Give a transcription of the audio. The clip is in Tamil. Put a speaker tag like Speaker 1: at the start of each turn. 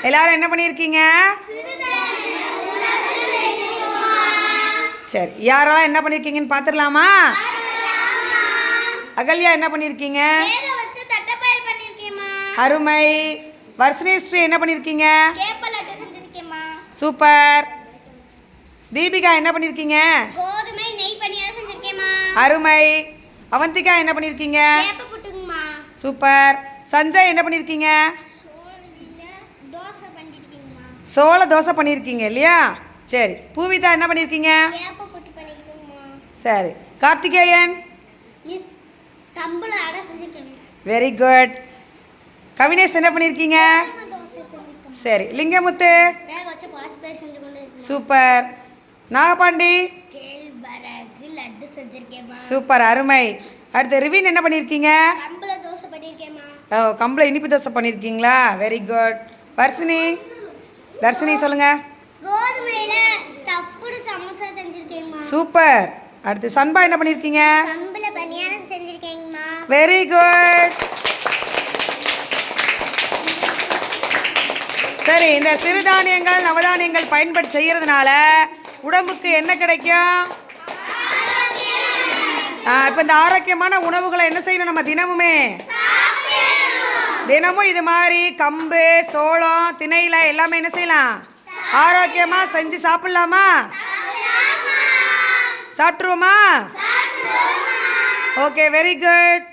Speaker 1: எல்லாரும் என்ன பண்ணியிருக்கீங்க? சரி, யாரெல்லாம் என்ன பண்ணியிருக்கீங்கன்னு பார்த்துடலாமா? அகல்யா என்ன பண்ணியிருக்கீங்க? அருமை. வர்ஷினி என்ன பண்ணியிருக்கீங்க? சூப்பர். தீபிகா என்ன பண்ணியிருக்கீங்க?
Speaker 2: கோதுமை நெய் பணியாரம் செஞ்சிருக்கேம்மா.
Speaker 1: அருமை. அவந்திகா என்ன பண்ணியிருக்கீங்க?
Speaker 2: கேப்ப புட்டுங்கம்மா.
Speaker 1: சூப்பர். சஞ்சய் என்ன பண்ணியிருக்கீங்க?
Speaker 2: தோசை பண்ணிருக்கீங்கம்மா.
Speaker 1: சோள தோசை பண்ணியிருக்கீங்க இல்லையா? சரி. பூவிதா என்ன பண்ணியிருக்கீங்க?
Speaker 2: கேப்ப புட்டு பண்ணிருக்கேம்மா.
Speaker 1: சரி. கார்த்திகேயன்?
Speaker 2: மிஸ் கம்பள அடை செஞ்சிருக்கேன்.
Speaker 1: Very good. கவினேஷ் என்ன பண்ணியிருக்கீங்க?
Speaker 2: தோசை செஞ்சிருக்கேன்.
Speaker 1: சரி. லிங்கமுத்து?
Speaker 2: வேக வச்ச பாஸ்பேர் செஞ்சு கொண்டு இருக்கேன்.
Speaker 1: சூப்பர். நாகபாண்டி?
Speaker 2: கேழ்வரகு லட்டு செஞ்சிருக்கேம்மா.
Speaker 1: சூப்பர், அருமை. அடுத்து ரிவின் என்ன பண்ணியிருக்கீங்க?
Speaker 2: கம்பள தோசை பண்ணிருக்கேம்மா.
Speaker 1: ஓ, கம்பள இனிப்பு தோசை பண்ணியிருக்கீங்களா? Very good. தர்ஷினி சொல்லுங்க.
Speaker 2: கோதுமையில ஸ்டஃப்டு சமோசா செஞ்சிருக்கேம்மா.
Speaker 1: சூப்பர். அடுத்து சன்பா என்ன பண்ணியிருக்கீங்க?
Speaker 2: கம்பள பணியாரம் செஞ்சிருக்கேங்கம்மா.
Speaker 1: Very good. சரி, இந்த சிறுதானியங்கள் நவதானியங்கள் பயன்படுத்தி செய்யறதுனால உடம்புக்கு என்ன கிடைக்கும்? இப்போ இந்த ஆரோக்கியமான உணவுகளை என்ன செய்யணும்? நம்ம தினமும் இது மாதிரி கம்பு, சோளம், திணையில எல்லாமே என்ன செய்யலாம்? ஆரோக்கியமாக செஞ்சு சாப்பிடலாமா? சாப்பிட்ருவோமா? Okay, very good.